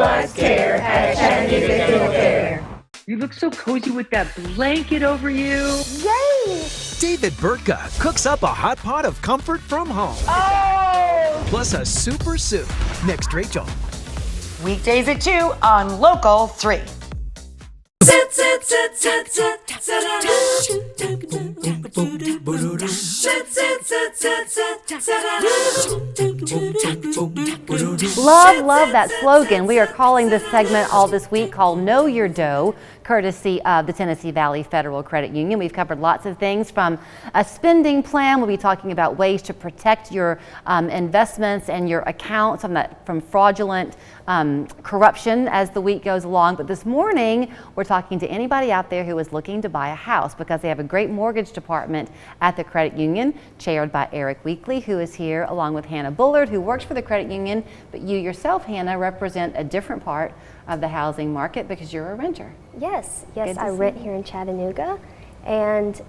specialized care at Chattanooga Dental Care. You look so cozy with that blanket over you. Yay! David Burtka cooks up a hot pot of comfort from home. Oh! Plus a super soup. Next, Rachel. Weekdays at 2 on Local 3. Love that slogan. We are calling this segment all this week called Know Your Dough, courtesy of the Tennessee Valley Federal Credit Union. We've covered lots of things from a spending plan. We'll be talking about ways to protect your investments and your accounts from fraudulent corruption as the week goes along. But this morning, we're talking to anybody out there who is looking to buy a house because they have a great mortgage department at the credit union, chaired by Eric Weekly, who is here, along with Hannah Bullard, who works for the credit union. But you yourself, Hannah, represent a different part of the housing market because you're a renter. Yes, I rent here in Chattanooga, and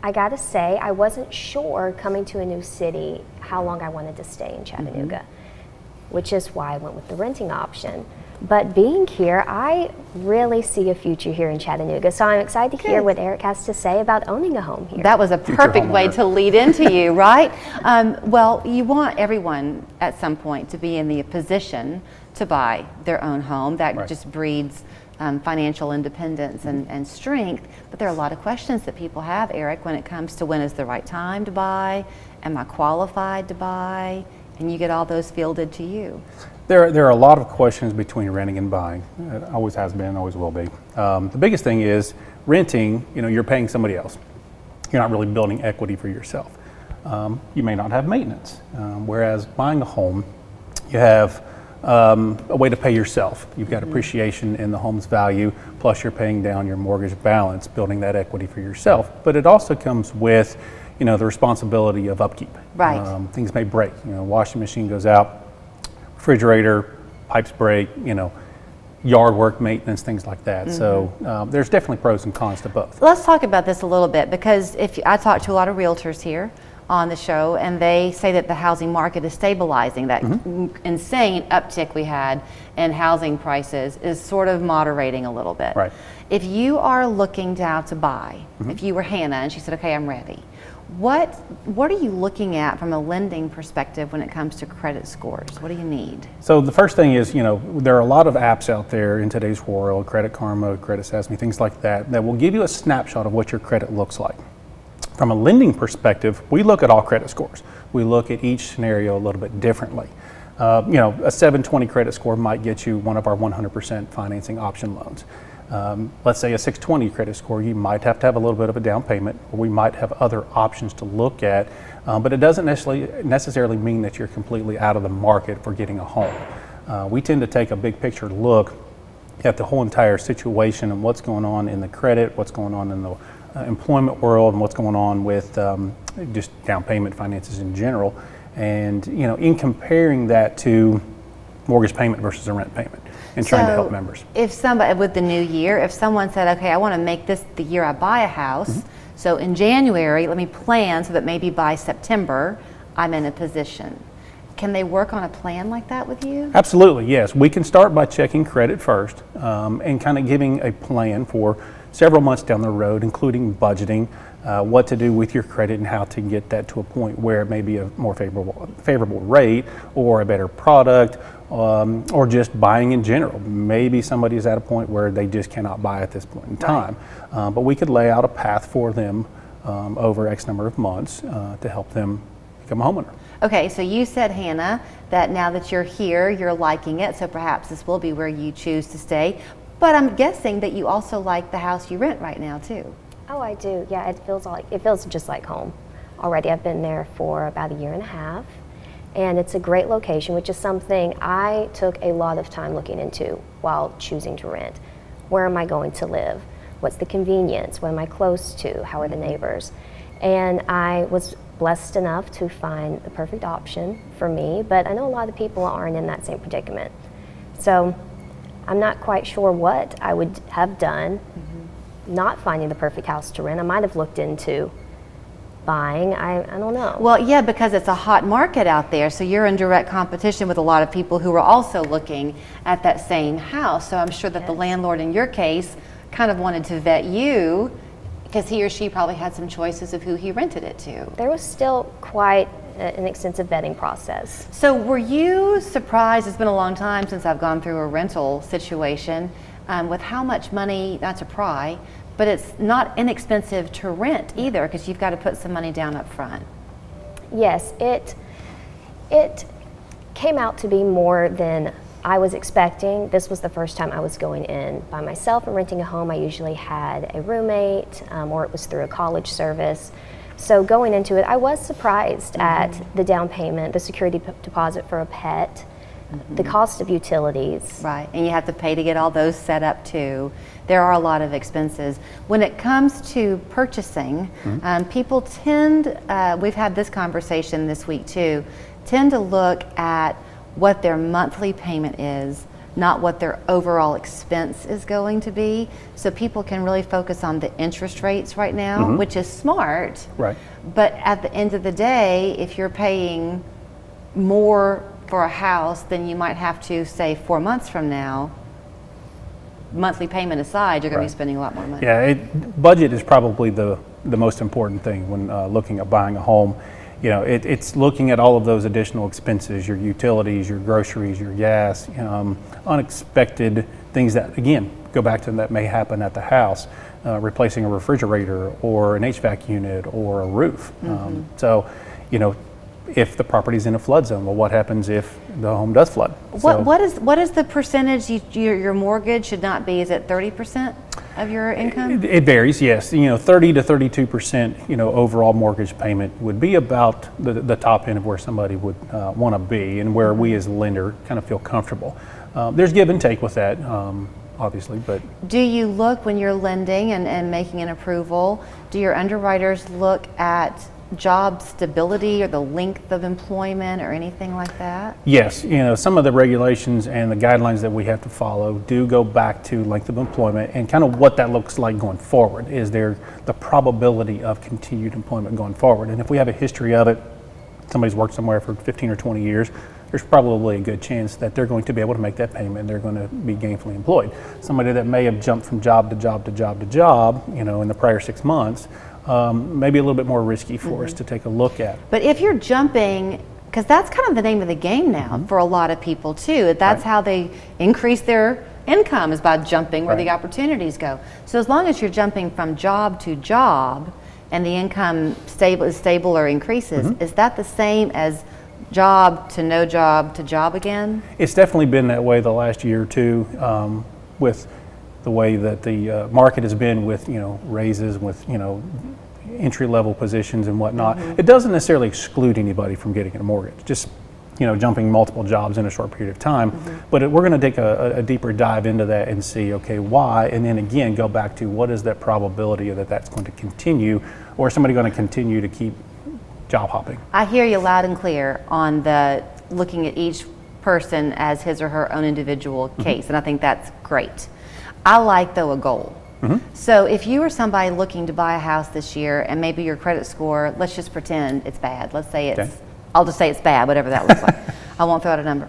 I gotta say, I wasn't sure coming to a new city how long I wanted to stay in Chattanooga, which is why I went with the renting option. But being here, I really see a future here in Chattanooga, so I'm excited to hear what Eric has to say about owning a home here. That was a perfect way to lead into you, right? Well, you want everyone at some point to be in the position to buy their own home. That just breeds financial independence and strength. But there are a lot of questions that people have, Eric, when it comes to when is the right time to buy, am I qualified to buy, and you get all those fielded to you. There are a lot of questions between renting and buying. It always has been, always will be. The biggest thing is renting, you're paying somebody else. You're not really building equity for yourself. You may not have maintenance. Whereas buying a home, you have a way to pay yourself. You've got appreciation in the home's value, plus you're paying down your mortgage balance, building that equity for yourself. But it also comes with, the responsibility of upkeep. Right. Things may break. Washing machine goes out, refrigerator, pipes break, yard work, maintenance, things like that. So there's definitely pros and cons to both. Let's talk about this a little bit, because I talk to a lot of realtors here on the show, and they say that the housing market is stabilizing. That insane uptick we had in housing prices is sort of moderating a little bit. Right. If you are looking now to buy, if you were Hannah and she said, okay, I'm ready, what are you looking at from a lending perspective when it comes to credit scores? What do you need? So the first thing is, there are a lot of apps out there in today's world, Credit Karma, Credit Sesame, things like that, that will give you a snapshot of what your credit looks like. From a lending perspective, we look at all credit scores. We look at each scenario a little bit differently. A 720 credit score might get you one of our 100% financing option loans. Let's say a 620 credit score, you might have to have a little bit of a down payment, or we might have other options to look at, but it doesn't necessarily mean that you're completely out of the market for getting a home. We tend to take a big picture look at the whole entire situation and what's going on in the credit, what's going on in the employment world, and what's going on with just down payment finances in general, and in comparing that to mortgage payment versus a rent payment, and trying to help members. If somebody, with the new year, if someone said, okay, I want to make this the year I buy a house, so in January, let me plan so that maybe by September, I'm in a position. Can they work on a plan like that with you? Absolutely, yes. We can start by checking credit first and kind of giving a plan for several months down the road, including budgeting, what to do with your credit and how to get that to a point where it may be a more favorable rate or a better product, or just buying in general. Maybe somebody is at a point where they just cannot buy at this point in time. But we could lay out a path for them over X number of months to help them become a homeowner. Okay, so you said, Hannah, that now that you're here, you're liking it, so perhaps this will be where you choose to stay. But I'm guessing that you also like the house you rent right now, too. Oh, I do. Yeah, it feels just like home already. I've been there for about a year and a half, and it's a great location, which is something I took a lot of time looking into while choosing to rent. Where am I going to live? What's the convenience? What am I close to? How are the neighbors? And I was blessed enough to find the perfect option for me, but I know a lot of people aren't in that same predicament. So I'm not quite sure what I would have done not finding the perfect house to rent. I might have looked into buying. I don't know. Well, yeah, because it's a hot market out there, so you're in direct competition with a lot of people who are also looking at that same house. So I'm sure that the landlord in your case kind of wanted to vet you because he or she probably had some choices of who he rented it to. There was still quite an extensive vetting process. So were you surprised, it's been a long time since I've gone through a rental situation, with how much money, not to pry, but it's not inexpensive to rent either because you've got to put some money down up front. Yes, it came out to be more than I was expecting. This was the first time I was going in by myself and renting a home. I usually had a roommate, or it was through a college service. So going into it, I was surprised at the down payment, the security deposit for a pet, the cost of utilities. Right, and you have to pay to get all those set up too. There are a lot of expenses. When it comes to purchasing, people tend, we've had this conversation this week too, tend to look at what their monthly payment is, not what their overall expense is going to be. So people can really focus on the interest rates right now, which is smart. Right. But at the end of the day, if you're paying more for a house than you might have to, say, 4 months from now, monthly payment aside, you're going to be spending a lot more money. Yeah, budget is probably the most important thing when looking at buying a home. You know, it's looking at all of those additional expenses, your utilities, your groceries, your gas, unexpected things that, again, go back to that may happen at the house, replacing a refrigerator or an HVAC unit or a roof. So, you know, if the property's in a flood zone, well, what happens if the home does flood? What is the percentage your mortgage should not be? Is it 30% of your income? It varies, yes. You know, 30 to 32%, you know, overall mortgage payment would be about the top end of where somebody would want to be and where we as a lender kind of feel comfortable. There's give and take with that, obviously, but. Do you look when you're lending and making an approval, do your underwriters look at job stability or the length of employment or anything like that? Yes, you know, some of the regulations and the guidelines that we have to follow do go back to length of employment and kind of what that looks like going forward. Is there the probability of continued employment going forward? And if we have a history of it, somebody's worked somewhere for 15 or 20 years, there's probably a good chance that they're going to be able to make that payment. They're going to be gainfully employed. Somebody that may have jumped from job to job to job to job, you know, in the prior 6 months, maybe a little bit more risky for us to take a look at. But if you're jumping, because that's kind of the name of the game now for a lot of people too. That's how they increase their income, is by jumping where the opportunities go. So as long as you're jumping from job to job and the income is stable or increases, is that the same as job to job again? It's definitely been that way the last year or two, with the way that the market has been with, you know, raises, with, you know, entry-level positions and whatnot. It doesn't necessarily exclude anybody from getting a mortgage, just, you know, jumping multiple jobs in a short period of time. But we're going to take a deeper dive into that and see, okay, why, and then again go back to what is that probability that that's going to continue, or is somebody going to continue to keep job hopping? I hear you loud and clear on the looking at each person as his or her own individual case, and I think that's great. I like, though, a goal. So if you are somebody looking to buy a house this year and maybe your credit score, let's just pretend it's bad. Let's say it's, I'll just say it's bad, whatever that looks like. I won't throw out a number.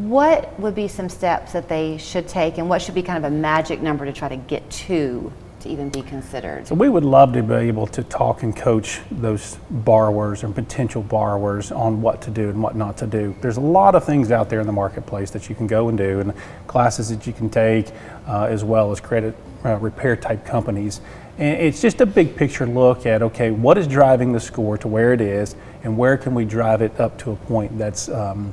What would be some steps that they should take, and what should be kind of a magic number to try to get to even be considered? So we would love to be able to talk and coach those borrowers and potential borrowers on what to do and what not to do. There's a lot of things out there in the marketplace that you can go and do, and classes that you can take, as well as credit repair type companies. And it's just a big picture look at, okay, what is driving the score to where it is, and where can we drive it up to a point that's going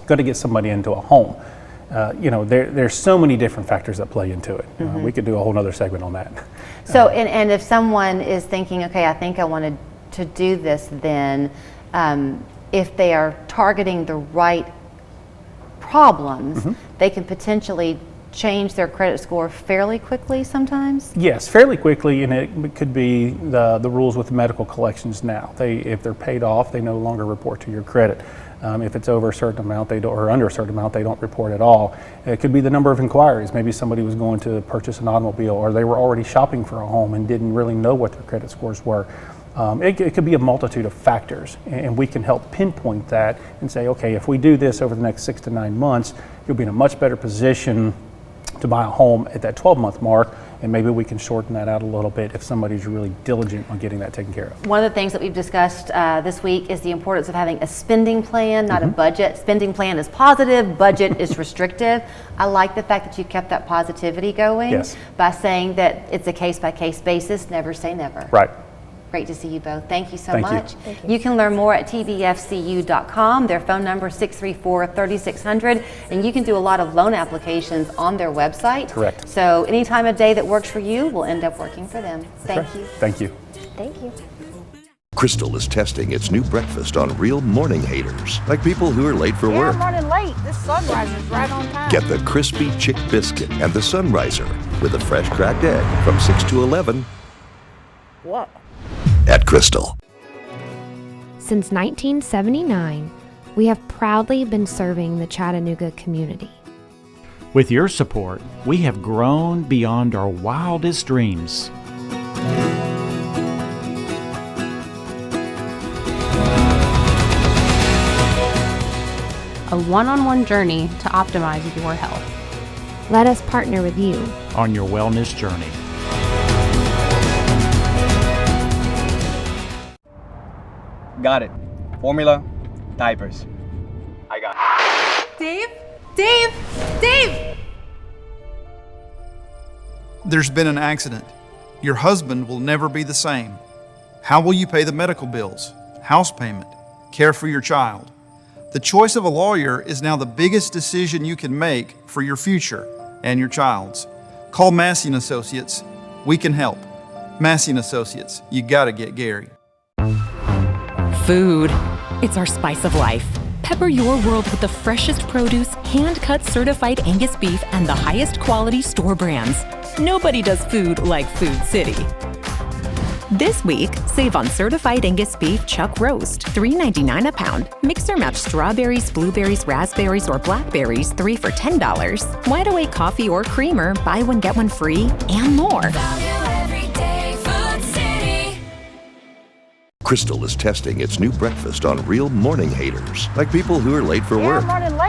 to get somebody into a home. You know, there's so many different factors that play into it. We could do a whole nother segment on that. So, and if someone is thinking, okay, I think I wanted to do this, then if they are targeting the right problems, they can potentially change their credit score fairly quickly sometimes? Yes, fairly quickly, and it could be the rules with medical collections now. If they're paid off, they no longer report to your credit. If it's over a certain amount, they don't, or under a certain amount, they don't report at all. It could be the number of inquiries. Maybe somebody was going to purchase an automobile, or they were already shopping for a home and didn't really know what their credit scores were. It could be a multitude of factors, and we can help pinpoint that and say, okay, if we do this over the next 6 to 9 months, you'll be in a much better position to buy a home at that 12-month mark, and maybe we can shorten that out a little bit if somebody's really diligent on getting that taken care of. One of the things that we've discussed this week is the importance of having a spending plan, not a budget. Spending plan is positive, budget is restrictive. I like the fact that you kept that positivity going by saying that it's a case-by-case basis, never say never. Right. Great to see you both. Thank you so Thank you. much. You can learn more at tvfcu.com. Their phone number is 634-3600, and you can do a lot of loan applications on their website. Correct. So any time of day that works for you will end up working for them. Thank you. Thank you. Thank you. Crystal is testing its new breakfast on real morning haters, like people who are late for work. I'm running late. This sunrise is right on time. Get the crispy chick biscuit and the sunriser with a fresh cracked egg from 6 to 11 What? at Crystal. Since 1979, we have proudly been serving the Chattanooga community. With your support, we have grown beyond our wildest dreams. A one-on-one journey to optimize your health. Let us partner with you On your wellness journey. Got it. Formula, diapers. I got it. Dave! There's been an accident. Your husband will never be the same. How will you pay the medical bills, house payment, care for your child? The choice of a lawyer is now the biggest decision you can make for your future and your child's. Call Massey & Associates. We can help. Massey & Associates. You gotta get Gary. Food. It's our spice of life. Pepper your world with the freshest produce, hand-cut certified Angus beef, and the highest quality store brands. Nobody does food like Food City. This week, save on certified Angus beef chuck roast, $3.99 a pound. Mix or match strawberries, blueberries, raspberries, or blackberries, 3 for $10. Wide Awake coffee or creamer, buy one get one free, and more. Crystal is testing its new breakfast on real morning haters, like people who are late for work. I'm running late.